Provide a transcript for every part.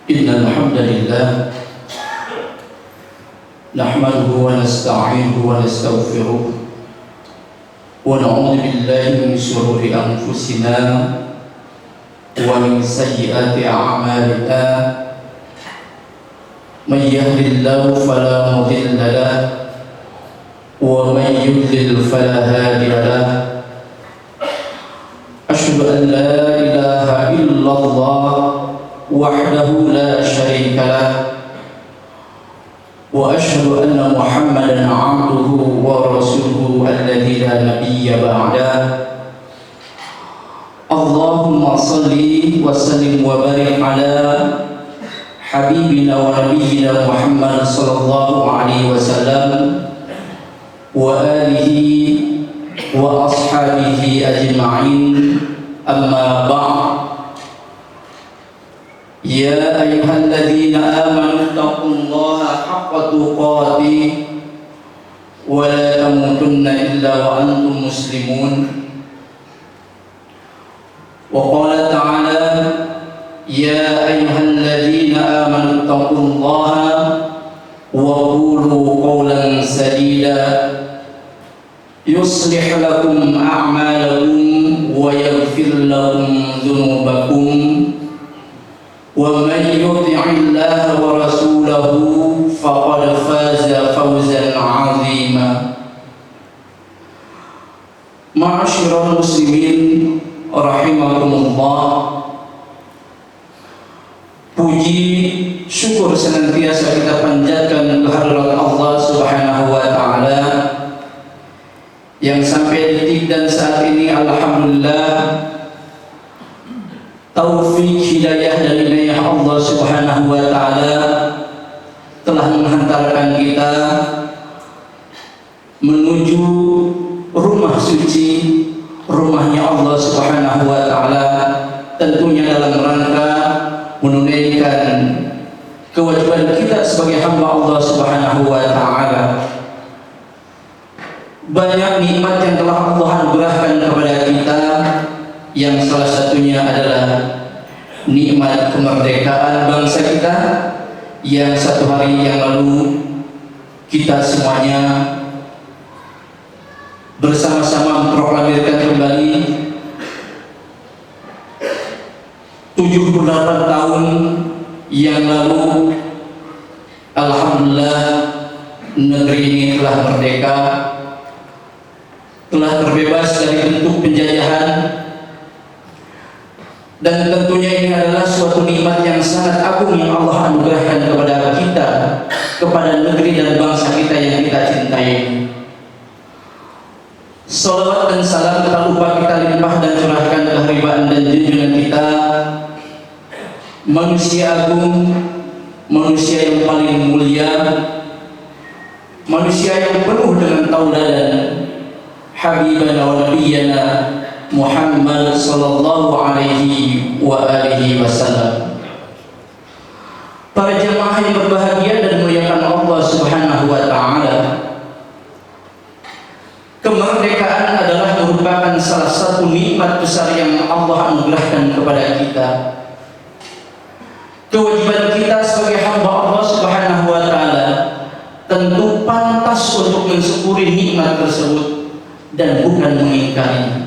Innal hamdalillah nahmaduhu wa nasta'inuhu wa nastaghfiruh wa na'udzu billahi min shururi anfusina wa min sayyiati a'malina. May yahdihillahu fala mudilla lahu wa may yudlil fala hadiya lahu. Asyhadu an la ilaha illallah wahdahu la syarika lah wa asyhadu anna Muhammadan 'abduhu wa rasuluhu alladzi la nabiyya ba'dah. Allahumma shalli wa sallim wa barik ala habibina wa nabiyyina Muhammad sallallahu alaihi wasallam wa alihi wa ashabihi ajma'in. Amma ba'd. Ya ayyuhalladzina amanu taqullaha haqqa tuqatih wa la tamutunna illa wa antum muslimun. Wa qala ta'ala ya ayyuhalladzina amanu taqullaha wa qulu qawlan sadida yuslih lakum a'malakum wa yaghfir lakum dhunubakum wa man yuti'illaha wa rasulahu faqad faza fawzan 'azima. Ma'asyiral muslimin rahimakumullah, puji syukur senantiasa kita panjatkan kehadirat Allah Subhanahu wa taala yang sampai detik dan saat ini alhamdulillah taufik hidayah dan inayah Allah Subhanahu wa taala telah menghantarkan kita menuju rumah suci, rumahnya Allah Subhanahu wa taala, tentunya dalam rangka menunaikan kewajiban kita sebagai hamba Allah Subhanahu wa taala. Banyak nikmat yang telah Allah anugerahkan kepada kita, yang salah satunya adalah nikmat kemerdekaan bangsa kita yang satu hari yang lalu kita semuanya bersama-sama memproklamirkan kembali 78 tahun yang lalu. Alhamdulillah negeri ini telah merdeka, telah terbebas dari bentuk penjajahan, dan tentunya ini adalah suatu nikmat yang sangat agung yang Allah anugerahkan kepada kita, kepada negeri dan bangsa kita yang kita cintai. Salawat dan salam tak lupa kita limpah dan curahkan kehormatan dan junjungan kita, manusia agung, manusia yang paling mulia, manusia yang penuh dengan tauladan, habibana wa nabiyyana Muhammad sallallahu alaihi wa alihi wasallam. Para jemaah yang berbahagia dan muliakan Allah Subhanahu wa taala, kemerdekaan adalah merupakan salah satu nikmat besar yang Allah anugerahkan kepada kita. Kewajiban kita sebagai hamba Allah Subhanahu wa taala tentu pantas untuk mensyukuri nikmat tersebut dan bukan mengingkarinya.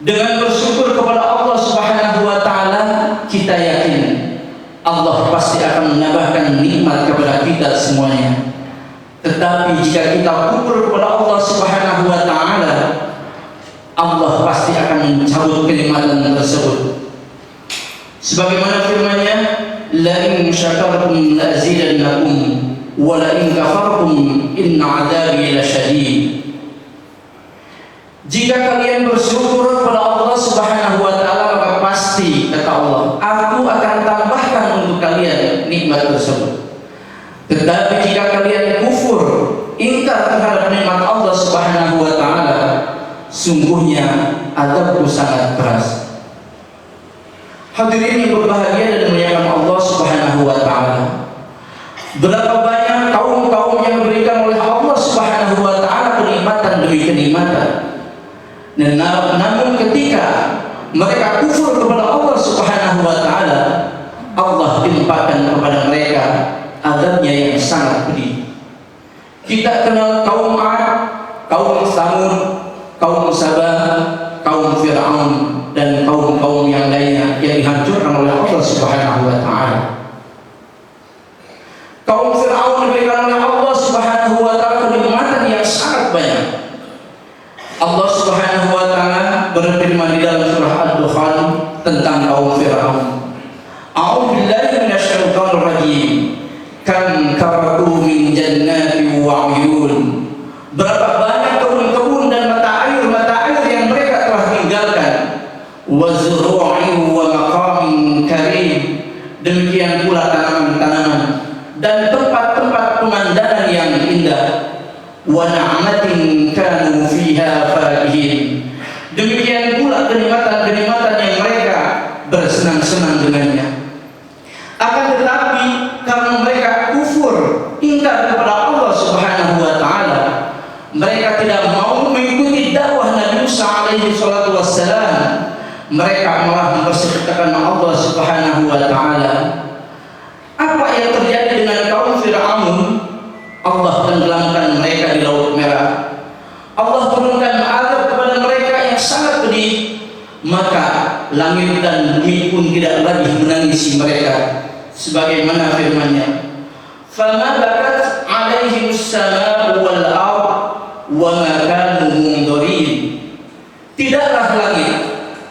Dengan bersyukur kepada Allah Subhanahu wa taala, kita yakin Allah pasti akan menambahkan nikmat kepada kita semuanya. Tetapi jika kita kufur kepada Allah Subhanahu wa taala, Allah pasti akan mencabut kenikmatan tersebut. Sebagaimana firman-Nya, la in syakartum la azidannakum wa la in kafartum inna 'adzabi lasyadid. Jika kalian bersyukur kepada Allah Subhanahu wa taala, maka pasti kata Allah, aku akan tambahkan untuk kalian nikmat tersebut. Tetapi jika kalian kufur, ingkar terhadap nikmat Allah Subhanahu wa taala, sungguhnya azabku sangat keras. Hadirin yang berbahagia dan dimuliakan Allah Subhanahu wa taala, berapa banyak kaum-kaum yang diberikan oleh Allah Subhanahu wa taala kenikmatan demi kenikmatan. Dan namun ketika mereka kufur kepada Allah Subhanahu wa taala, Allah Kita kenal kaum Ad, kaum Samud, kaum Sabah, kaum Fir'aun, dan kaum-kaum yang lainnya yang dihancurkan oleh Allah Subhanahu wa Ta'ala. Kaum Fir'aun diberikan oleh Allah Subhanahu wa Ta'ala kenikmatan yang sangat banyak. Allah Subhanahu wa Ta'ala berfirman di dalam surah Ad-Dukhan tentang kaum Fir'aun. A'udzu billahi minasyaitonir rajim. Kam karatu min jannati wa 'uyun. Berapa banyak kebun-kebun dan mata air yang mereka telah tinggalkan. Wa zuru'in wa maqamin karim. Demikian pula tanaman-tanaman dan tempat-tempat pemandangan yang indah. Wa na'matin kanu fiha fakihin. Demikian pula kenikmatan-kenikmatan yang mereka bersenang-senang dengannya. Akan tetapi karena mereka kufur, ingkar kepada Allah Subhanahu wa Ta'ala, mereka tidak mau mengikuti dakwah Nabi Musa alaihi salatu wassalam, mereka malah mempersekutukan Allah Subhanahu wa Ta'ala. Apa yang terjadi dengan kaum Fir'aun? Allah tenggelamkan mereka di Laut Merah. Allah turunkan azab kepada mereka yang sangat pedih. Maka langit dan bumi pun tidak lagi menangisi mereka, sebagaimana firman-Nya, "Fama bakat 'alaihimus sama'u wal ard wa ma kanu munzirin." Tidaklah langit,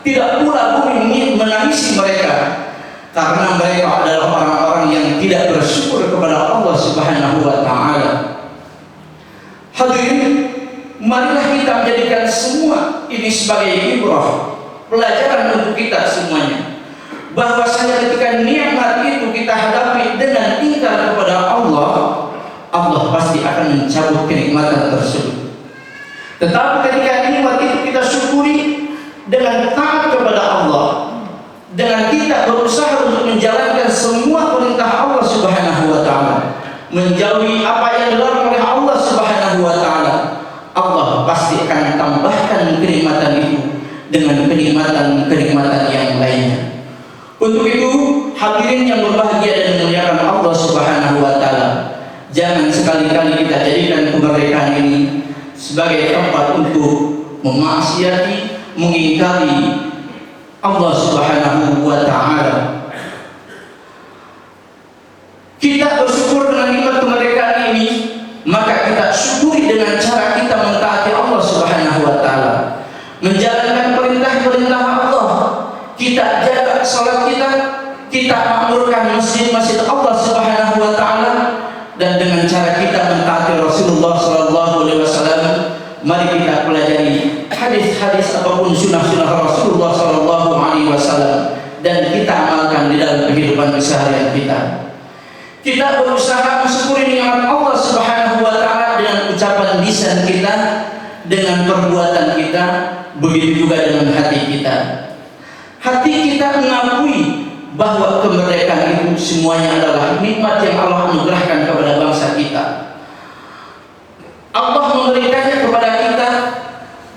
tidak pula bumi menangisi mereka, karena mereka adalah orang-orang yang tidak bersyukur kepada Allah Subhanahu wa Ta'ala. Hadirin, marilah kita menjadikan semua ini sebagai ibrah, pelajaran untuk kita semuanya, bahwasanya ketika nikmat itu kita hadapi dengan ingkar kepada Allah, Allah pasti akan mencabut kenikmatan tersebut. Tetapi ketika nikmat itu kita syukuri dengan taat kepada Allah, dengan kita berusaha untuk menjalankan semua perintah Allah Subhanahu wa Ta'ala, menjauhi apa yang dilarang oleh Allah Subhanahu wa Ta'ala, Allah pasti akan tambahkan kenikmatan itu dengan kenikmatan-kenikmatan yang lainnya. Untuk itu, hadirin yang berbahagia dan memuliakan Allah Subhanahu wa Ta'ala, jangan sekali-kali kita jadikan kemerdekaan ini sebagai tempat untuk memaksiati, mengingkari Allah Subhanahu wa Ta'ala. Kita bersyukur dengan nikmat kemerdekaan ini, maka kita syukuri dengan cara kita mentaati Allah Subhanahu wa Ta'ala, menjalankan perintah-perintah Allah. Kita jaga salat kita makmurkan masjid-masjid Allah Subhanahu wa Ta'ala, dan dengan cara kita mentaati Rasulullah sallallahu alaihi wasallam, mari kita pelajari hadis-hadis ataupun sunnah-sunnah Rasulullah sallallahu alaihi wasallam dan kita amalkan di dalam kehidupan keseharian kita. Kita berusaha mensyukuri nikmat Allah Subhanahu wa Ta'ala dengan ucapan lisan kita, dengan perbuatan kita, begitu juga dengan hati kita. Hati kita mengakui bahwa kemerdekaan itu semuanya adalah nikmat yang Allah anugerahkan kepada bangsa kita. Allah memberikannya kepada kita,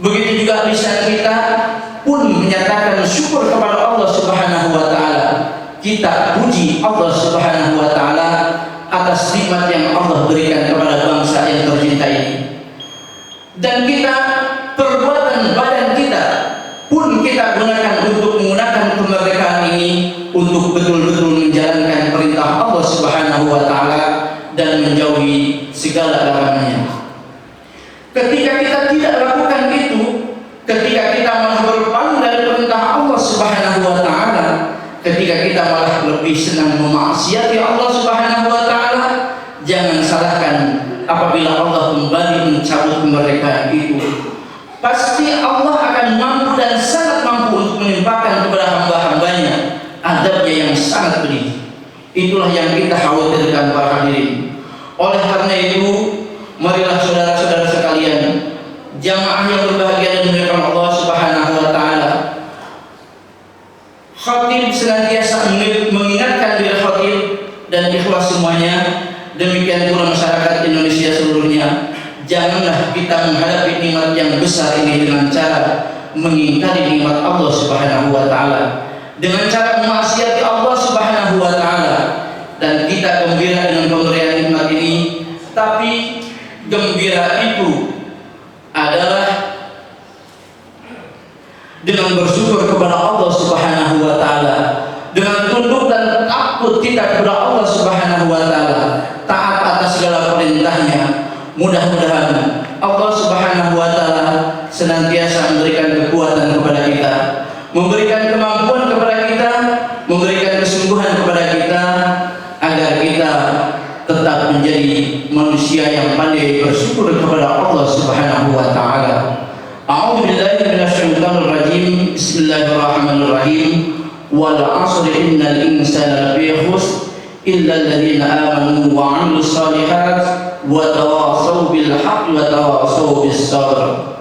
begitu juga lisan kita pun menyatakan syukur kepada Allah Subhanahu wa Ta'ala. Kita puji Allah Subhanahu wa Ta'ala atas nikmat yang Allah berikan kepada bangsa yang tercinta ini. Dan kita, perbuatan badan kita pun kita gunakan untuk menggunakan kemerdekaan ini untuk betul-betul menjalankan perintah Allah Subhanahu wa Ta'ala dan menjauhi segala larangannya. Ketika kita tidak lakukan itu, ketika kita malah berpaling dari perintah Allah Subhanahu wa Ta'ala, ketika kita malah lebih senang memaksiati Allah Subhanahu wa Ta'ala, jangan salahkan apabila Allah kembali mencabut kemerdekaan itu. Pasti Allah akan mampu dan sangat mampu untuk menimpakan kepada hamba-hambanya azabnya yang sangat pedih. Itulah yang kita khawatirkan para hadirin. Oleh karena itu, marilah saudara-saudara sekalian, jamaah yang berbahagia dan dimuliakan Allah Subhanahu wa Ta'ala, khatib senantiasa mengingatkan diri khatib dan ikhlas semuanya, demikian pula masyarakat Indonesia seluruhnya, janganlah kita menghadapi nikmat yang besar ini dengan cara mengingkari nikmat Allah Subhanahu wa Ta'ala, dengan cara memaksiati Allah Subhanahu wa Ta'ala. Dan kita gembira dengan pemberian nikmat ini, tapi manusia yang pandai bersyukur kepada Allah Subhanahu wa taala. A'udzubillahi minasyaitonir rajim. Bismillahirrahmanirrahim. Wal 'asri innal insana lafi khusr illa alladziina aamanu wa 'amilus shalihaat wa tawashaw bil haqqi wa tawashaw bis sabr.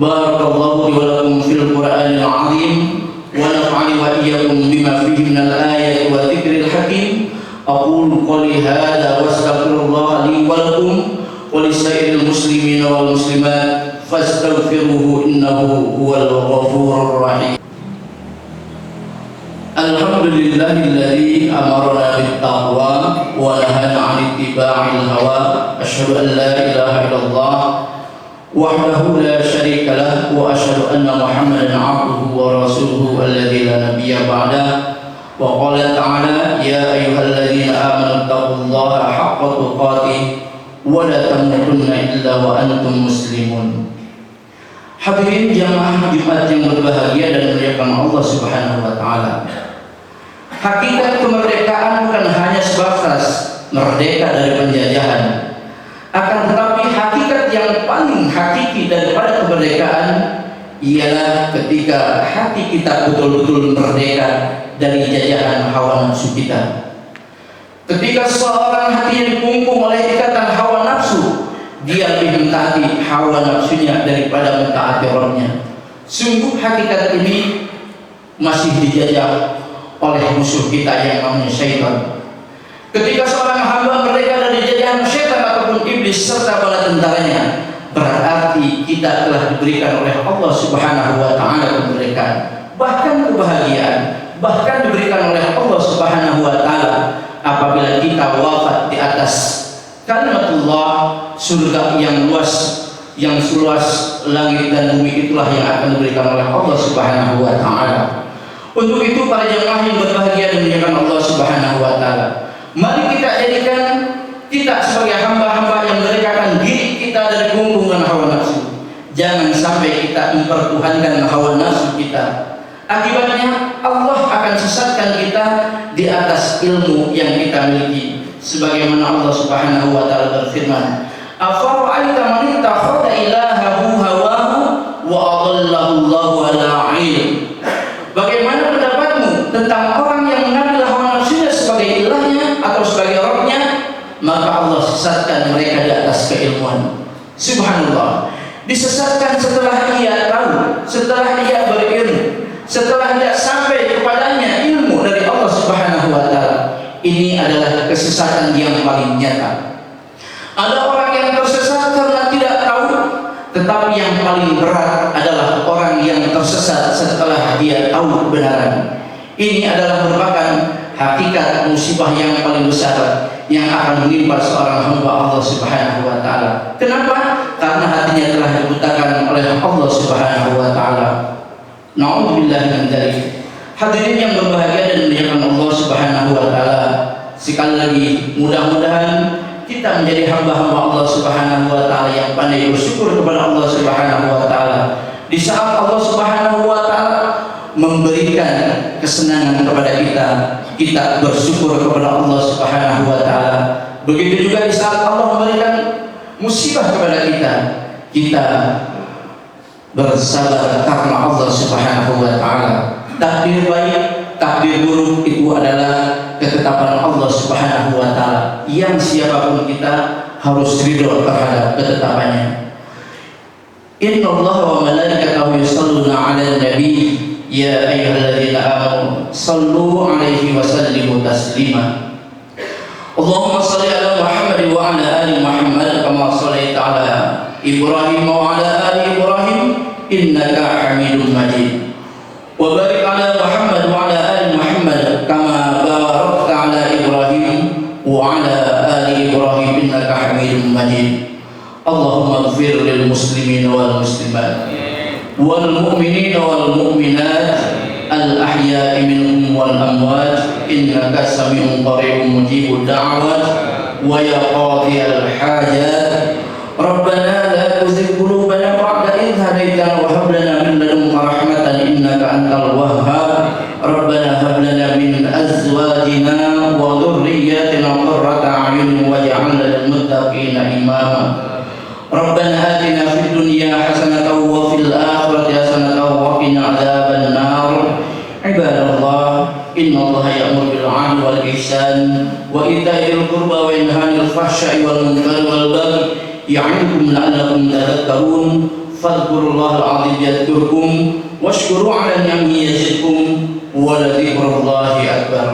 Barakallahu li wa lakum fil Qur'anil 'azim wa nafa'ani wa iyyakum bima fihi minal ayati wa dzikril hakim. Aqulu qouli hadza wa astaghfirullah li wa lakum wa lisairil muslimin wal muslimat fastaghfiruhu innahu huwal ghafurur rahim. Alhamdulillahilladzi amarna bit taqwa wa nahana 'anil ittiba'il hawa. Asyhadu an la ilaha illallah wahdahu la syarika lah wa asyhadu anna Muhammadan 'abduhu wa rasuluhu alladzi la nabiyya ba'dahu. Wa qala ta'ala ya ayyuhalladzina amanu taqullaha haqqa tuqatih wa la tamutunna illa wa antum muslimun. Hadirin jamaah Jumat yang berbahagia dan dimuliakan Allah Subhanahu wa taala. Hakikat kemerdekaan bukan hanya sebatas merdeka dari penjajahan, akan tetapi hakikat yang paling hakiki daripada kemerdekaan ialah ketika hati kita betul-betul merdeka dari jajahan hawa nafsu kita. Ketika seorang hatinya dikungkung oleh ikatan hawa nafsu, dia lebih mentaati hawa nafsunya daripada mentaati Rabbnya. Sungguh hakikat ini masih dijajah oleh musuh kita yang namanya syaitan. Ketika seorang hamba merdeka dari jajahan syaitan ataupun iblis serta bala tentaranya, berarti kita telah diberikan oleh Allah Subhanahu wa taala kemerdekaan, bahkan kebahagiaan, bahkan diberikan oleh Allah Subhanahu wa taala apabila kita wafat di atas kalimatullah, surga yang luas, yang seluas langit dan bumi itulah yang akan diberikan oleh Allah Subhanahu wa taala. Untuk itu para jemaah yang berbahagia dan dimuliakan Allah Subhanahu wa taala, mari kita jadikan kita sebagai hamba-hamba yang merdekakan diri kita dari gunggungan hawa nafsu. Jangan sampai kita mempertuhankan hawa nafsu kita. Akibatnya Allah akan sesatkan kita di atas ilmu yang kita miliki. Sebagaimana Allah Subhanahu wa taala berfirman, "Afara'aita man ittakhadha ilahahu hawahu wa adallahu Allahu 'ala 'ilm." Bagaimana pendapatmu tentang orang yang mengambil hawa nafsunya sebagai ilahnya atau sebagai Rabbnya? Maka Allah sesatkan mereka di atas keilmuan. Subhanallah, disesatkan setelah ia tahu, setelah ia berilmu, setelah tidak sampai kepadanya ilmu dari Allah Subhanahu wa taala. Ini adalah kesesatan yang paling nyata. Ada orang yang tersesat karena tidak tahu, tetapi yang paling berat adalah orang yang tersesat setelah dia tahu kebenaran. Ini adalah merupakan hakikat musibah yang paling besar yang akan menimpa seorang hamba Allah Subhanahu wa taala. Kenapa? Karena hatinya telah dibutakan oleh Allah Subhanahu wa taala. Na'udzubillah min dzalik. Hadirin yang berbahagia dan dimuliakan Allah Subhanahu wa taala, sekali lagi mudah-mudahan kita menjadi hamba-hamba Allah Subhanahu wa taala yang pandai bersyukur kepada Allah Subhanahu wa taala. Di saat Allah Subhanahu wa taala memberikan kesenangan kepada kita, kita bersyukur kepada Allah Subhanahu wa taala. Begitu juga di saat Allah memberikan musibah kepada kita, kita bersabar karena Allah Subhanahu wa taala. Takdir baik, takdir buruk itu adalah ketetapan Allah Subhanahu wa taala yang siapapun kita harus ridho terhadap ketetapannya. Innallaha wa malaikatahu yusholluna 'alan nabi ya ayyuhalladzina amanu shallu 'alaihi wa sallimu taslima. Allahumma shalli ala Muhammad wa ala ali Muhammad kama shallaita ala Ibrahim wa ala ali Ibrahim innaka Hamidum Majid. Wa barik ala Muhammad wa ala ali Muhammad kama barakta ala Ibrahim wa ala ali Ibrahim innaka Hamidum Majid. Allahumma ighfir lil muslimin wal muslimat wal mu'minin wal mu'minat al ahya'i minhum wal amwat innaka sami'un qaribun mujibud da'wat wa ya qadiyal hajat. Rabbana la tuzigh qulubana ba'da idh hadaytana wa hab lana min ladunka rahmatan innaka antal wahhab. Rabbana hab lana min azwajina wa dhurriyyatina qurrata a'yun waj'alna lil muttaqina imama. innallaha ya'muru bil 'adli wal ihsan wa itaa'il qurba wa yanha 'anil fahsya'i wal munkari wal baghi ya'idukum la'allakum tadhakkarun fadhkurullahal 'azim yadhkurkum washkuru 'ala ni'amihi yazidkum wa la dzikrullahi akbar.